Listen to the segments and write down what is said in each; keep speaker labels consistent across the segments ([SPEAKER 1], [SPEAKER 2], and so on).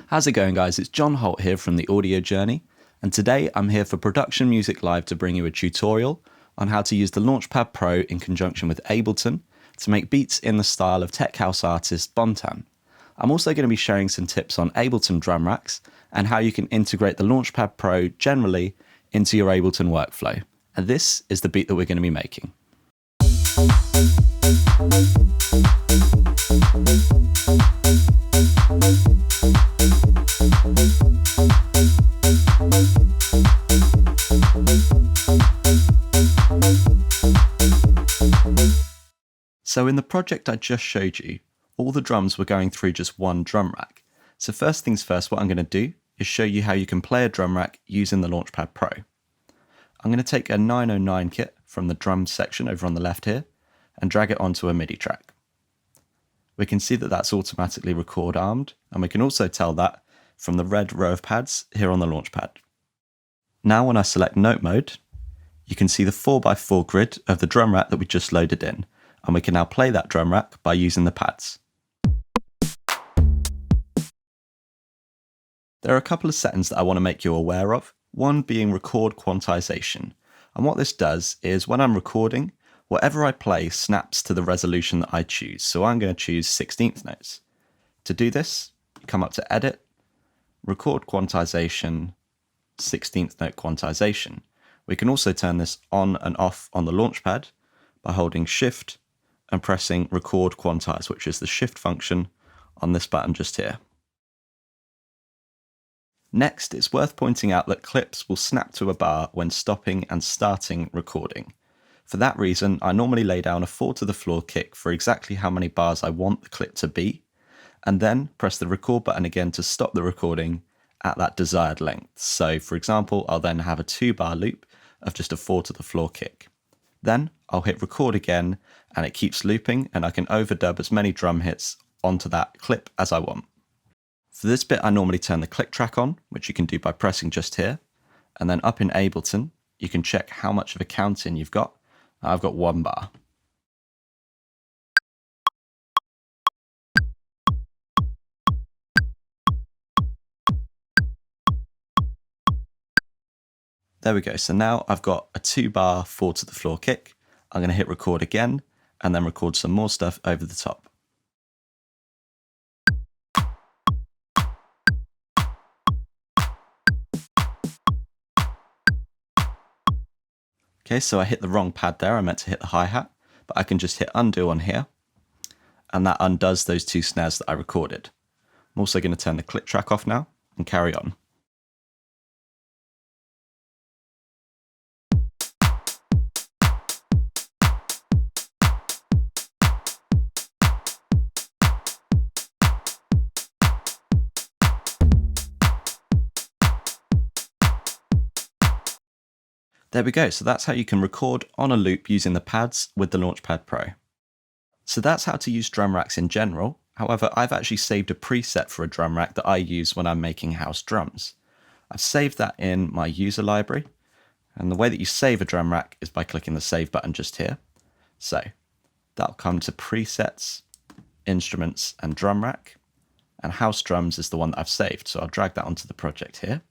[SPEAKER 1] How's it going, guys? It's John Holt here from The Audio Journey, and today I'm here for Production Music Live to bring you a tutorial on how to use the Launchpad Pro in conjunction with Ableton to make beats in the style of tech house artist Bontan. I'm also going to be sharing some tips on Ableton drum racks and how you can integrate the Launchpad Pro generally into your Ableton workflow. And this is the beat that we're going to be making. So in the project I just showed you, all the drums were going through just one drum rack. So first things first, what I'm going to do is show you how you can play a drum rack using the Launchpad Pro. I'm going to take a 909 kit from the drums section over on the left here and drag it onto a MIDI track. We can see that that's automatically record armed, and we can also tell that from the red row of pads here on the Launchpad. Now when I select note mode, you can see the 4x4 grid of the drum rack that we just loaded in, and we can now play that drum rack by using the pads. There are a couple of settings that I want to make you aware of, one being record quantization. And what this does is when I'm recording, whatever I play snaps to the resolution that I choose. So I'm going to choose 16th notes. To do this, you come up to Edit, Record Quantization, 16th note quantization. We can also turn this on and off on the Launchpad by holding Shift and pressing Record Quantize, which is the Shift function on this button just here. Next, it's worth pointing out that clips will snap to a bar when stopping and starting recording. For that reason, I normally lay down a 4 to the floor kick for exactly how many bars I want the clip to be, and then press the record button again to stop the recording at that desired length. So for example, I'll then have a 2-bar loop of just a 4 to the floor kick. Then I'll hit record again and it keeps looping, and I can overdub as many drum hits onto that clip as I want. For this bit, I normally turn the click track on, which you can do by pressing just here. And then up in Ableton, you can check how much of a count in you've got. I've got 1 bar. There we go. So now I've got a 2-bar 4 to the floor kick. I'm going to hit record again and then record some more stuff over the top. Okay, so I hit the wrong pad there. I meant to hit the hi-hat, but I can just hit undo on here, and that undoes those 2 snares that I recorded. I'm also going to turn the click track off now and carry on. There we go, so that's how you can record on a loop using the pads with the Launchpad Pro. So that's how to use drum racks in general. However, I've actually saved a preset for a drum rack that I use when I'm making house drums. I've saved that in my user library, and the way that you save a drum rack is by clicking the save button just here. So that'll come to presets, instruments, and drum rack, and house drums is the one that I've saved, so I'll drag that onto the project here.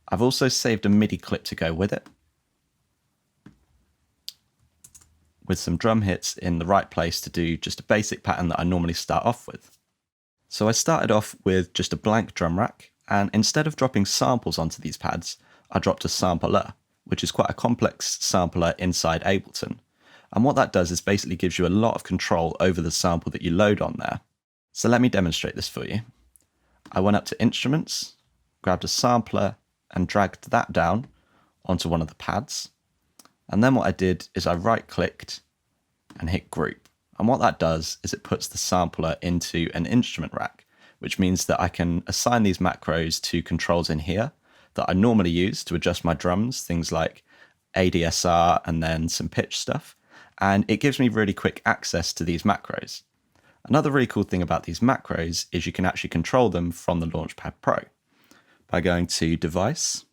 [SPEAKER 1] I've also saved a MIDI clip to go with it, with some drum hits in the right place to do just a basic pattern that I normally start off with. So I started off with just a blank drum rack, and instead of dropping samples onto these pads, I dropped a sampler, which is quite a complex sampler inside Ableton. And what that does is basically gives you a lot of control over the sample that you load on there. So let me demonstrate this for you. I went up to Instruments, grabbed a sampler, and dragged that down onto one of the pads. And then what I did is I right-clicked and hit Group. And what that does is it puts the sampler into an instrument rack, which means that I can assign these macros to controls in here that I normally use to adjust my drums, things like ADSR and then some pitch stuff. And it gives me really quick access to these macros. Another really cool thing about these macros is you can actually control them from the Launchpad Pro by going to Device,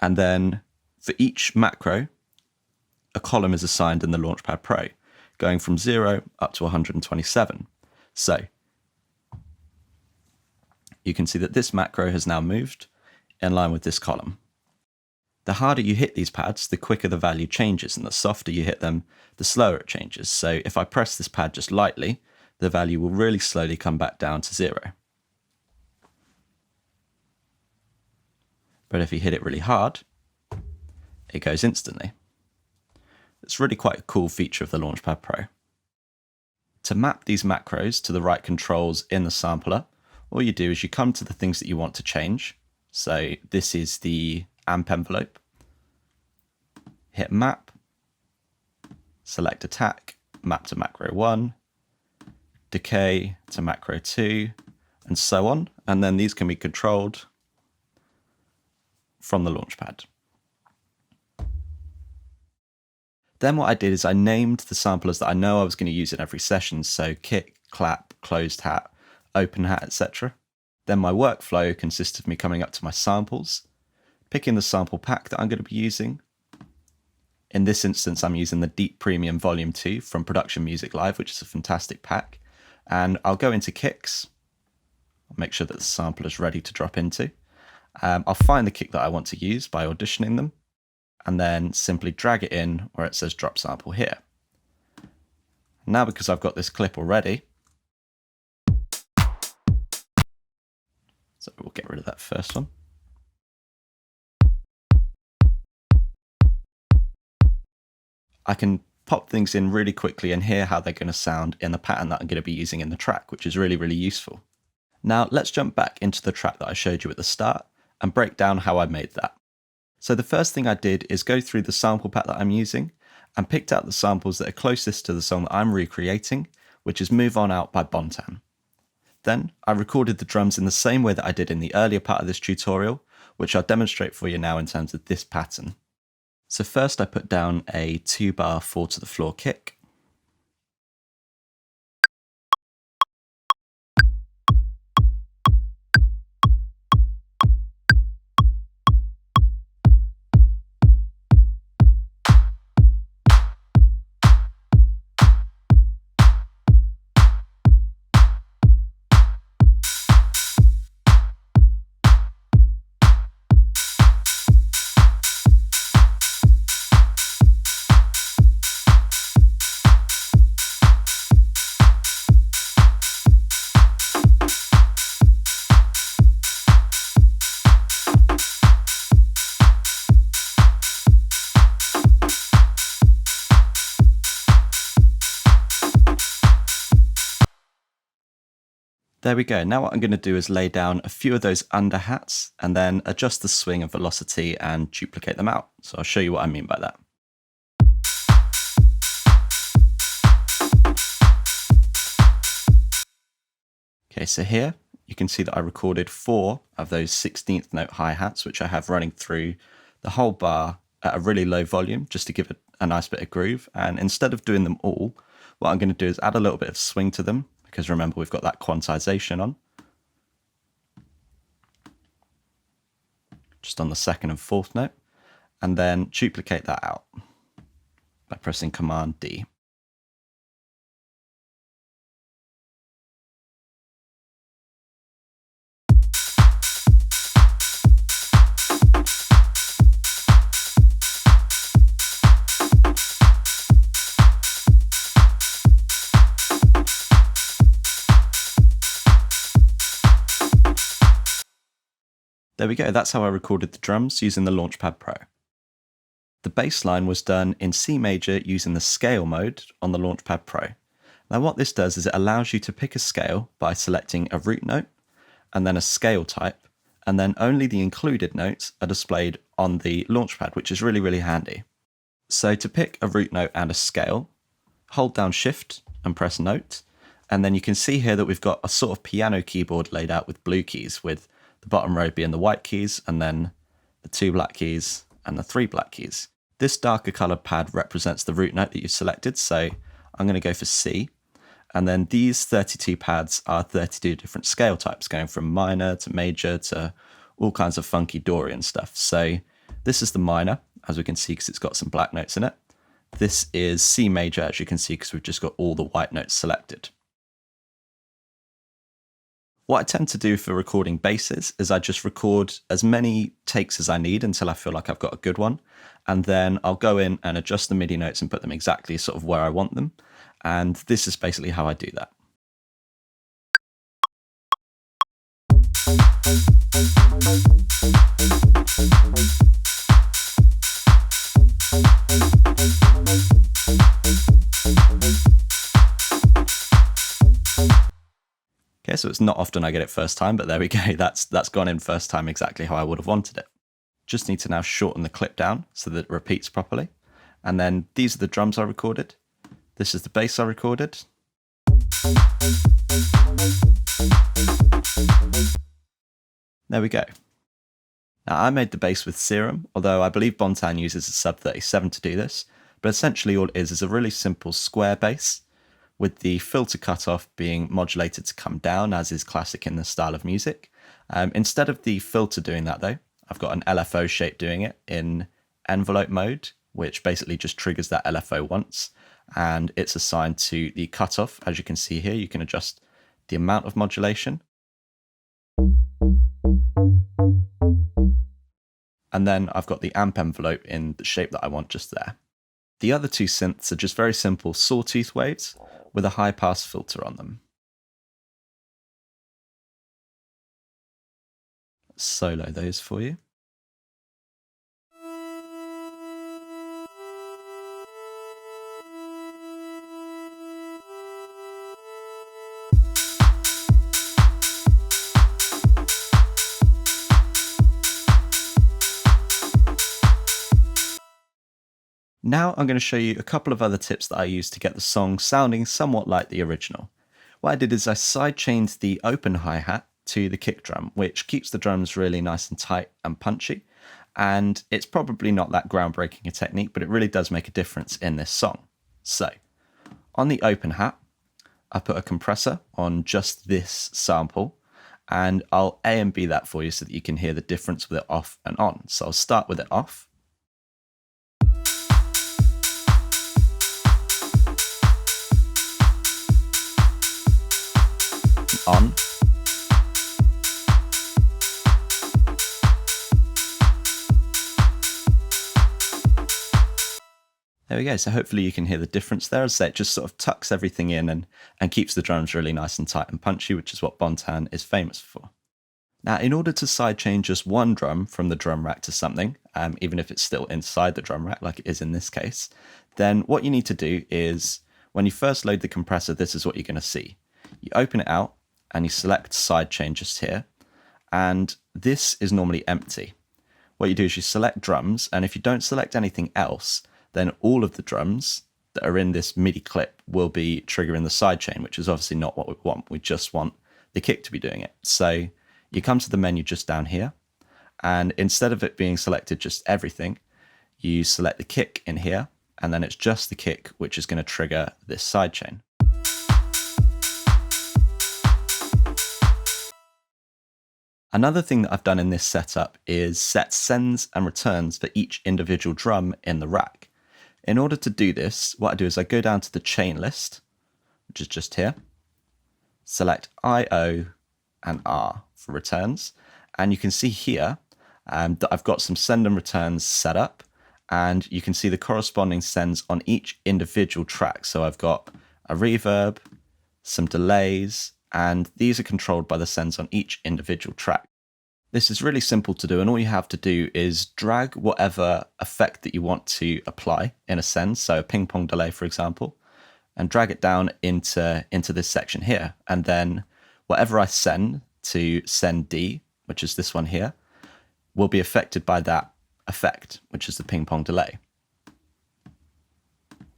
[SPEAKER 1] and then for each macro, a column is assigned in the Launchpad Pro, going from 0 up to 127. So you can see that this macro has now moved in line with this column. The harder you hit these pads, the quicker the value changes, and the softer you hit them, the slower it changes. So if I press this pad just lightly, the value will really slowly come back down to 0. But if you hit it really hard, it goes instantly. It's really quite a cool feature of the Launchpad Pro. To map these macros to the right controls in the sampler, all you do is you come to the things that you want to change. So this is the amp envelope. Hit map, select attack, map to macro 1, decay to macro 2, and so on. And then these can be controlled from the Launchpad. Then what I did is I named the samplers that I know I was going to use in every session, so kick, clap, closed hat, open hat, etc. Then my workflow consists of me coming up to my samples, picking the sample pack that I'm going to be using. In this instance, I'm using the Deep Premium Volume 2 from Production Music Live, which is a fantastic pack. And I'll go into kicks. I'll make sure that the sample is ready to drop into. I'll find the kick that I want to use by auditioning them, and then simply drag it in where it says drop sample here. Now, because I've got this clip already, so we'll get rid of that first one. I can pop things in really quickly and hear how they're going to sound in the pattern that I'm going to be using in the track, which is really, really useful. Now let's jump back into the track that I showed you at the start and break down how I made that. So the first thing I did is go through the sample pack that I'm using and picked out the samples that are closest to the song that I'm recreating, which is Move On Out by Bontan. Then I recorded the drums in the same way that I did in the earlier part of this tutorial, which I'll demonstrate for you now in terms of this pattern. So first I put down a 2-bar 4 to the floor kick. There we go. Now what I'm going to do is lay down a few of those under hats and then adjust the swing and velocity and duplicate them out. So I'll show you what I mean by that. Okay, so here you can see that I recorded 4 of those 16th note hi-hats, which I have running through the whole bar at a really low volume just to give it a nice bit of groove. And instead of doing them all, what I'm going to do is add a little bit of swing to them, because remember we've got that quantization on. Just on the 2nd and 4th note, and then duplicate that out by pressing Command D. There we go, that's how I recorded the drums using the Launchpad Pro. The bass line was done in C major using the scale mode on the Launchpad Pro. Now what this does is it allows you to pick a scale by selecting a root note and then a scale type, and then only the included notes are displayed on the Launchpad, which is really, really handy. So to pick a root note and a scale, hold down Shift and press Note, and then you can see here that we've got a sort of piano keyboard laid out with blue keys, with the bottom row being the white keys, and then the 2 black keys and the 3 black keys. This darker coloured pad represents the root note that you've selected, so I'm going to go for C. And then these 32 pads are 32 different scale types, going from minor to major to all kinds of funky Dorian stuff. So this is the minor, as we can see, because it's got some black notes in it. This is C major, as you can see, because we've just got all the white notes selected. What I tend to do for recording basses is I just record as many takes as I need until I feel like I've got a good one. And then I'll go in and adjust the MIDI notes and put them exactly sort of where I want them. And this is basically how I do that. Okay, so it's not often I get it first time, but there we go. That's gone in first time exactly how I would have wanted it. Just need to now shorten the clip down so that it repeats properly. And then these are the drums I recorded. This is the bass I recorded. There we go. Now I made the bass with SERUM, although I believe Bontan uses a sub 37 to do this, but essentially all it is a really simple square bass with the filter cutoff being modulated to come down, as is classic in this style of music. Instead of the filter doing that though, I've got an LFO shape doing it in envelope mode, which basically just triggers that LFO once, and it's assigned to the cutoff. As you can see here, you can adjust the amount of modulation. And then I've got the amp envelope in the shape that I want just there. The other two synths are just very simple sawtooth waves with a high pass filter on them. Let's solo those for you. Now I'm going to show you a couple of other tips that I use to get the song sounding somewhat like the original. What I did is I sidechained the open hi-hat to the kick drum, which keeps the drums really nice and tight and punchy. And it's probably not that groundbreaking a technique, but it really does make a difference in this song. So, on the open hat, I put a compressor on just this sample, and I'll A and B that for you so that you can hear the difference with it off and on. So I'll start with it off. On. There we go, so hopefully you can hear the difference there. As I say, it just sort of tucks everything in and keeps the drums really nice and tight and punchy, which is what Bontan is famous for. Now, in order to sidechain just one drum from the drum rack to something, even if it's still inside the drum rack like it is in this case, then what you need to do is, when you first load the compressor, this is what you're going to see. You open it out, and you select sidechain just here, and this is normally empty. What you do is you select drums, and if you don't select anything else, then all of the drums that are in this MIDI clip will be triggering the sidechain, which is obviously not what we want. We just want the kick to be doing it. So you come to the menu just down here, and instead of it being selected just everything, you select the kick in here, and then it's just the kick which is going to trigger this sidechain. Another thing that I've done in this setup is set sends and returns for each individual drum in the rack. In order to do this, what I do is I go down to the chain list, which is just here, select I/O and R for returns, and you can see here that I've got some send and returns set up, and you can see the corresponding sends on each individual track. So I've got a reverb, some delays, and these are controlled by the sends on each individual track. This is really simple to do, and all you have to do is drag whatever effect that you want to apply in a send, so a ping pong delay for example, and drag it down into this section here, and then whatever I send to send D, which is this one here, will be affected by that effect, which is the ping pong delay.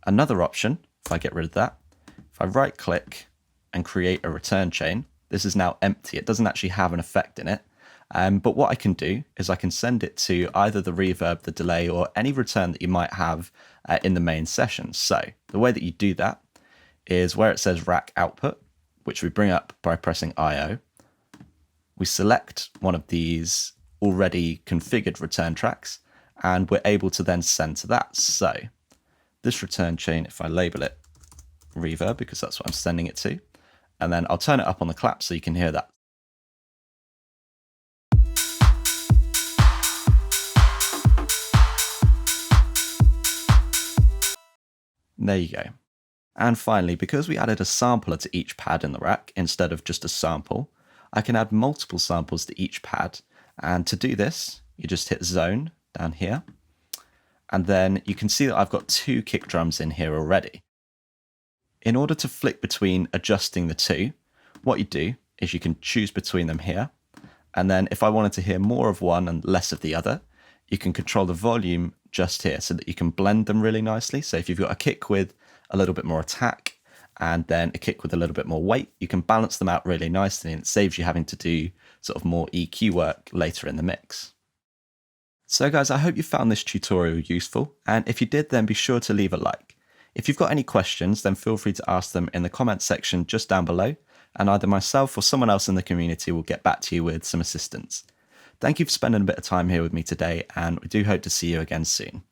[SPEAKER 1] Another option, if I get rid of that, if I right click and create a return chain, this is now empty. It doesn't actually have an effect in it. But what I can do is I can send it to either the reverb, the delay, or any return that you might have in the main session. So the way that you do that is where it says rack output, which we bring up by pressing I/O. We select one of these already configured return tracks, and we're able to then send to that. So this return chain, if I label it reverb, because that's what I'm sending it to, and then I'll turn it up on the clap so you can hear that. There you go. And finally, because we added a sampler to each pad in the rack instead of just a sample, I can add multiple samples to each pad. And to do this, you just hit zone down here. And then you can see that I've got 2 kick drums in here already. In order to flick between adjusting the 2, what you do is you can choose between them here. And then if I wanted to hear more of one and less of the other, you can control the volume just here so that you can blend them really nicely. So if you've got a kick with a little bit more attack and then a kick with a little bit more weight, you can balance them out really nicely, and it saves you having to do sort of more EQ work later in the mix. So guys, I hope you found this tutorial useful, and if you did, then be sure to leave a like. If you've got any questions, then feel free to ask them in the comments section just down below, and either myself or someone else in the community will get back to you with some assistance. Thank you for spending a bit of time here with me today, and we do hope to see you again soon.